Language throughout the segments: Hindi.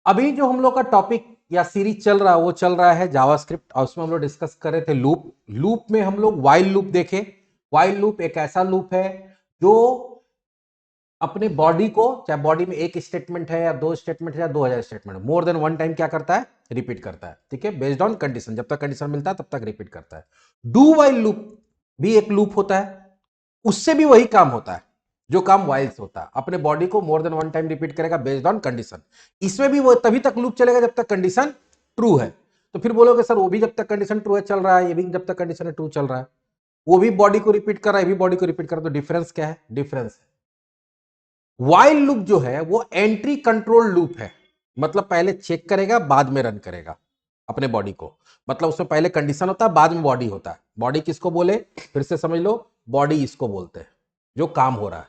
अभी जो हम लोग का टॉपिक या सीरीज चल रहा है वो चल रहा है जावास्क्रिप्ट और उसमें हम लोग डिस्कस कर रहे थे लूप। लूप में हम लोग वाइल लूप देखे। वाइल लूप एक ऐसा लूप है जो अपने बॉडी को, चाहे बॉडी में एक स्टेटमेंट है या दो स्टेटमेंट है या 2000 statement, more than one time क्या करता है, रिपीट करता है। ठीक है, बेस्ड ऑन कंडीशन, जब तक कंडीशन मिलता है तब तक रिपीट करता है। डू वाइल लूप भी एक लूप होता है, उससे भी वही काम होता है जो काम वाइल से होता है, अपने बॉडी को more than one time repeat करेगा बेस्ड ऑन कंडीशन। इसमें भी वो तभी तक लूप चलेगा जब तक कंडीशन ट्रू है। तो फिर बोलोगे सर वो भी जब तक कंडीशन ट्रू है चल रहा है, ये भी जब तक कंडीशन ट्रू चल रहा है, वो भी बॉडी को रिपीट कर रहा है, ये भी बॉडी को रिपीट कर रहा है, तो डिफरेंस क्या है? डिफरेंस वाइल लूप जो है वो एंट्री कंट्रोल लूप है। मतलब पहले चेक करेगा बाद में रन करेगा अपने बॉडी को। मतलब उसमें पहले कंडीशन होता है बाद में बॉडी होता है। बॉडी किसको बोले, फिर से समझ लो, बॉडी इसको बोलते हैं जो काम हो रहा है।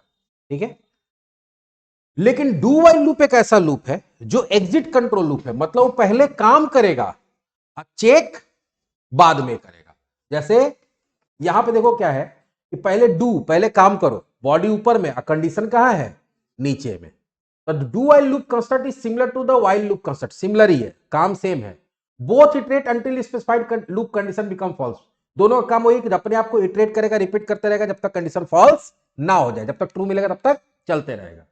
ठीक है, लेकिन डू वाइल लूप एक ऐसा लूप है जो एग्जिट कंट्रोल लूप है। मतलब वो पहले काम करेगा, चेक बाद में करेगा। जैसे यहां पे देखो क्या है कि पहले डू, पहले काम करो, बॉडी ऊपर में, कंडीशन कहां है, नीचे में। तो do while loop construct is similar to the while loop construct, similar ही है, काम सेम है। Both iterate until specified loop condition become false. दोनों का काम वही कि अपने आप को इटरेट करेगा, रिपीट करते रहेगा जब तक कंडीशन फॉल्स ना हो जाए। जब तक ट्रू मिलेगा तब तक चलते रहेगा।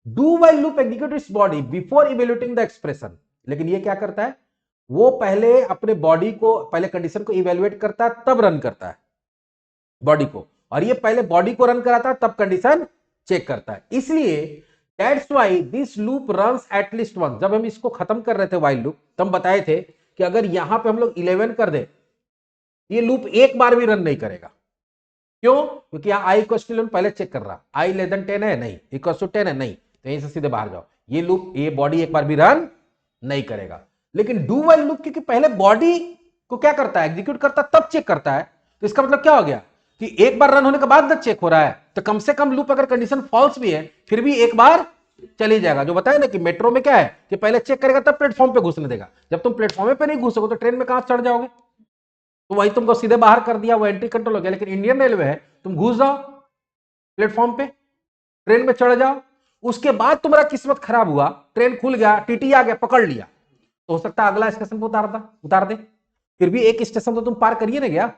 Do while loop execute its body before evaluating the expression. लेकिन ये क्या करता है, वो पहले अपने बॉडी को, पहले कंडीशन को इवेल्युएट करता है तब रन करता है बॉडी को, और ये पहले बॉडी को रन कराता है तब कंडीशन चेक करता है। इसलिए that's why this loop runs at least once. जब हम इसको खत्म कर रहे थे वाइल लूप, तब हम बताए थे कि अगर यहां पे हम लोग 11 कर दे, ये लूप एक बार भी रन नहीं करेगा। क्यों? क्योंकि यहां आई इक्वल टू 11 पहले चेक कर रहा, आई लेस देन 10 है, नहीं, इक्वल टू 10 है, नहीं, तो यहीं से सीधे बाहर जाओ। ये लूप, ये बॉडी एक बार भी रन नहीं करेगा। लेकिन डू वाइल लूप क्योंकि पहले बॉडी को क्या करता है, एग्जीक्यूट करता है तब चेक करता है। तो इसका मतलब क्या हो गया कि एक बार रन होने के बाद तक चेक हो रहा है, तो कम से कम लूप अगर कंडीशन फॉल्स भी है फिर भी एक बार चली जाएगा। जो बताया ना कि मेट्रो में क्या है कि पहले चेक करेगा तब प्लेटफॉर्म पे घुसने देगा। जब तुम प्लेटफॉर्म पे नहीं घुसोगे तो ट्रेन में कहां चढ़ जाओगे? तो वही तुमको सीधे बाहर कर दिया, वो एंट्री कंट्रोल हो गया। लेकिन इंडियन रेलवे है, तुम घुस जाओ प्लेटफॉर्म पे, ट्रेन में चढ़ जाओ, उसके बाद तुम्हारा किस्मत खराब हुआ, ट्रेन खुल गया, टीटी आ गया, पकड़ लिया, तो हो सकता है अगला स्टेशन पर उतार दे। फिर भी एक स्टेशन तो तुम पार करिए ना गया,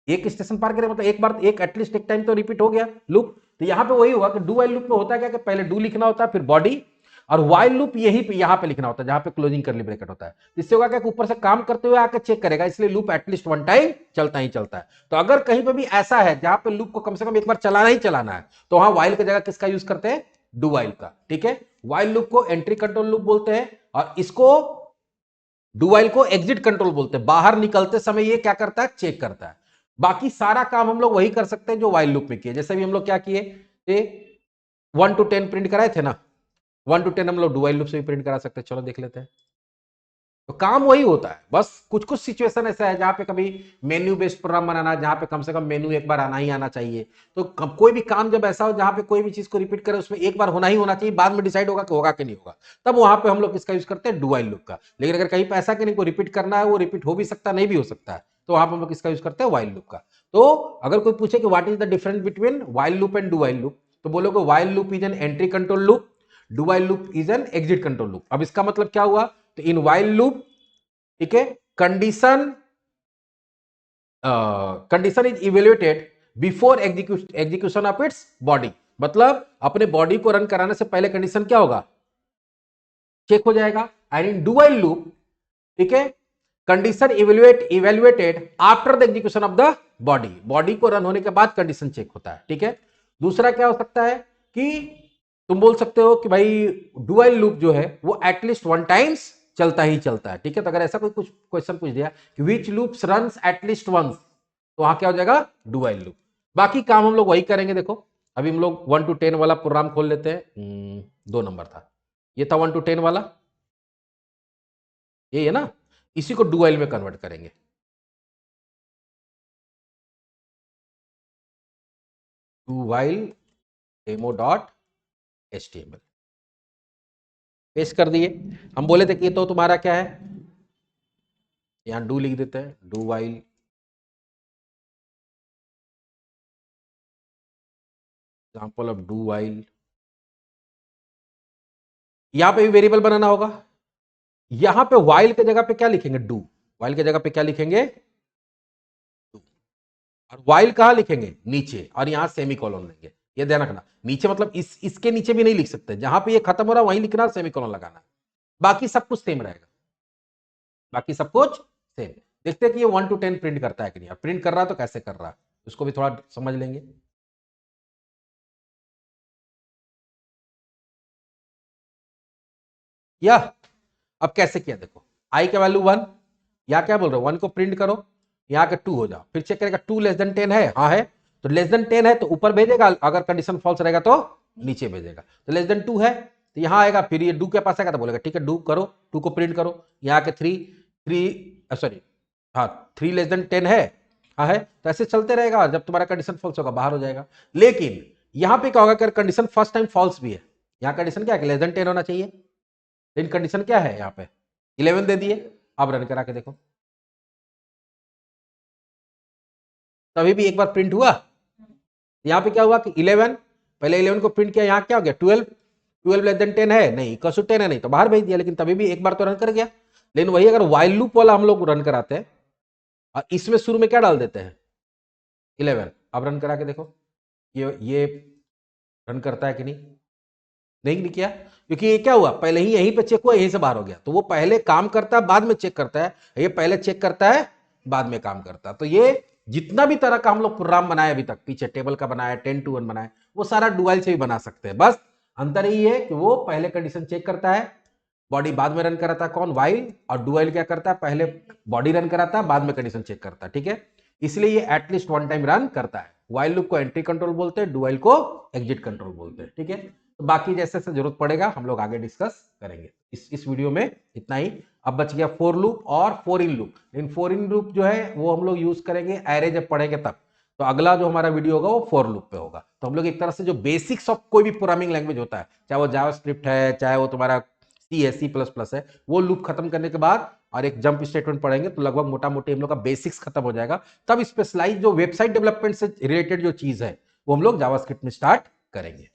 एक स्टेशन पार करे मतलब एक बार, एक एटलीस्ट एक टाइम तो रिपीट हो गया लूप। तो यहां पे वही हुआ कि डू वाइल लूप में होता है क्या कि पहले डू लिखना होता है फिर बॉडी, और वाइल लूप यही पे यहां पे लिखना होता है जहां पे क्लोजिंग करली ब्रैकेट होता है। इससे होगा क्या कि ऊपर से काम करते हुए आकर चेक करेगा, इसलिए लूप एटलीस्ट वन टाइम चलता ही चलता है। तो अगर कहीं पे भी ऐसा है जहां पे लूप को कम से कम एक बार चलाना ही चलाना है, तो वहां वाइल की जगह किसका यूज करते हैं, डू वाइल का। ठीक है, वाइल लूप को एंट्री कंट्रोल लूप बोलते हैं, और इसको, डू वाइल को एग्जिट कंट्रोल बोलते हैं। बाहर निकलते समय ये क्या करता है, चेक करता है। बाकी सारा काम हम लोग वही कर सकते हैं जो वाइल लूप में किए। जैसे भी हम लोग क्या किए, 1 to 10 प्रिंट कराए थे ना, 1 to 10 हम लोग डू वाइल लूप से भी प्रिंट करा सकते हैं। चलो देख लेते हैं। तो काम वही होता है, बस कुछ कुछ सिचुएशन ऐसा है जहां पे कभी मेन्यू बेस्ड प्रोग्राम बनाना, जहां पे कम से कम मेन्यू एक बार आना ही आना चाहिए। तो कोई भी काम जब ऐसा हो जहां पे कोई भी चीज को रिपीट करे, उसमें एक बार होना ही होना चाहिए, बाद में डिसाइड होगा कि होगा कि नहीं होगा, तब वहां पे हम लोग किसका यूज करते हैं, डू वाइल लूप का। लेकिन अगर कहीं पे ऐसा कि नहीं को रिपीट करना है, वो रिपीट हो भी सकता है नहीं भी हो सकता है, तो वहां पर हम लोग किसका यूज करते हैं, वाइल लूप का। तो अगर कोई पूछे कि what is the difference between while loop and do while loop, तो बोलोगे while loop is an entry control loop, do while loop is an exit control loop. अब इसका मतलब क्या हुआ, तो इन वाइल लूप, ठीक है, condition condition is evaluated before execution of its body. मतलब अपने बॉडी को रन कराने से पहले कंडीशन क्या होगा, चेक हो जाएगा। And in do while loop, ठीक है, condition evaluated after the execution of the body. Body को रन होने के बाद कंडीशन चेक होता है। ठीक है, दूसरा क्या हो सकता है कि तुम बोल सकते हो कि भाई डू वाइल लूप जो है वो एटलीस्ट वन टाइम्स चलता ही चलता है। ठीक है, तो अगर ऐसा कोई कुछ क्वेश्चन पूछ दिया कि विच लूप्स रन्स एटलीस्ट वंस, तो वहां क्या हो जाएगा, डू वाइल लूप। बाकी काम हम लोग वही करेंगे। देखो अभी हम लोग 1 to 10 वाला प्रोग्राम खोल लेते हैं। 2 नंबर था, ये था 1 to 10 वाला, ये है ना, इसी को डू वाइल में कन्वर्ट करेंगे। Do while demo dot HTML paste कर दिए। हम बोले थे कि तो तुम्हारा क्या है, यहां डू लिख देते हैं, do while example of do while यहां पे भी वेरिएबल बनाना होगा। यहां पे वाइल के जगह पे क्या लिखेंगे, डू। वाइल के जगह पे क्या लिखेंगे, डू। और वाइल कहां लिखेंगे, नीचे, और यहां सेमीकोलन लेंगे। ये ध्यान रखना, नीचे मतलब इसके नीचे भी नहीं लिख सकते, जहां पे ये खत्म हो रहा है वहीं लिखना, सेमीकोलन लगाना। बाकी सब कुछ सेम रहेगा, बाकी सब कुछ सेम। देखते हैं कि ये 1 to 10 प्रिंट करता है कि नहीं। प्रिंट कर रहा है तो कैसे कर रहा है, उसको भी थोड़ा समझ लेंगे। या अब कैसे किया देखो, आई का वैल्यू 1, यहाँ क्या बोल रहे हो 1 को प्रिंट करो, यहाँ के 2 हो जाओ, फिर चेक करेगा 2 लेस देन 10 है, हाँ है, तो लेस देन 10 है तो ऊपर भेजेगा, अगर कंडीशन फॉल्स रहेगा तो नीचे भेजेगा। तो लेस देन 2 है तो यहाँ आएगा, फिर ये डू के पास आएगा तो बोलेगा ठीक है डू करो, 2 को प्रिंट करो। यहाँ के 3 सॉरी हाँ 3 लेस देन 10 है, हाँ है, तो ऐसे चलते रहेगा, जब तुम्हारा कंडीशन फॉल्स होगा बाहर हो जाएगा। लेकिन यहाँ पे क्या होगा, अगर कंडीशन फर्स्ट टाइम फॉल्स भी है, यहाँ कंडीशन क्या है, लेस देन 10 होना चाहिए, लेकिन कंडीशन क्या है, यहाँ पे 11 दे दिए। अब रन करा के देखो, तभी भी एक बार प्रिंट हुआ। यहां पे क्या हुआ कि 11, पहले 11 को प्रिंट किया, यहां क्या हो गया 12, 12 लेस देन 10 है नहीं, इक्वल टू 10 है नहीं, तो बाहर भेज दिया, लेकिन तभी भी एक बार तो रन कर गया। लेकिन वही अगर वाइल लूप वाला हम लोग रन कराते हैं और इसमें शुरू में क्या डाल देते हैं 11, अब रन करा के देखो ये रन करता है कि नहीं, नहीं किया, क्योंकि ये क्या हुआ, पहले ही यहीं पे चेक हुआ, यहीं से बाहर हो गया, तो वो पहले काम करता है बाद में चेक करता है, ये पहले चेक करता है बाद में काम करता है। तो ये जितना भी तरह का हम लोग प्रोग्राम बनाए अभी तक, पीछे टेबल का बनाया, 10 to 1 बनाया, वो सारा डुअल से भी बना सकते हैं। बस अंतर ही है कि वो पहले कंडीशन चेक करता है, बॉडी बाद में रन कराता है, कौन, वाइल, और डुअल क्या करता है, पहले बॉडी रन कराता है बाद में कंडीशन चेक करता है, ठीक है। इसलिए ये एटलीस्ट 1 टाइम रन करता है। वाइल लूप को एंट्री कंट्रोल बोलते हैं, डुअल को एग्जिट कंट्रोल बोलते हैं, ठीक है। तो बाकी जैसे जैसे जरूरत पड़ेगा हम लोग आगे डिस्कस करेंगे। इस वीडियो में इतना ही। अब बच गया फॉर लूप और फॉर इन लूप। लेकिन फॉर इन लूप जो है वो हम लोग यूज करेंगे एरे जब पढ़ेंगे तब। तो अगला जो हमारा वीडियो होगा वो फॉर लूप पे होगा। तो हम लोग एक तरह से जो बेसिक्स ऑफ कोई भी प्रोग्रामिंग लैंग्वेज होता है, चाहे वो जावास्क्रिप्ट है, चाहे वो तुम्हारा सी है, C++ है, वो लूप खत्म करने के बाद और एक जंप स्टेटमेंट पढ़ेंगे तो लगभग मोटा मोटी हम लोग का बेसिक्स खत्म हो जाएगा। तब स्पेशलाइज जो वेबसाइट डेवलपमेंट से रिलेटेड जो चीज है वो हम लोग जावास्क्रिप्ट में स्टार्ट करेंगे।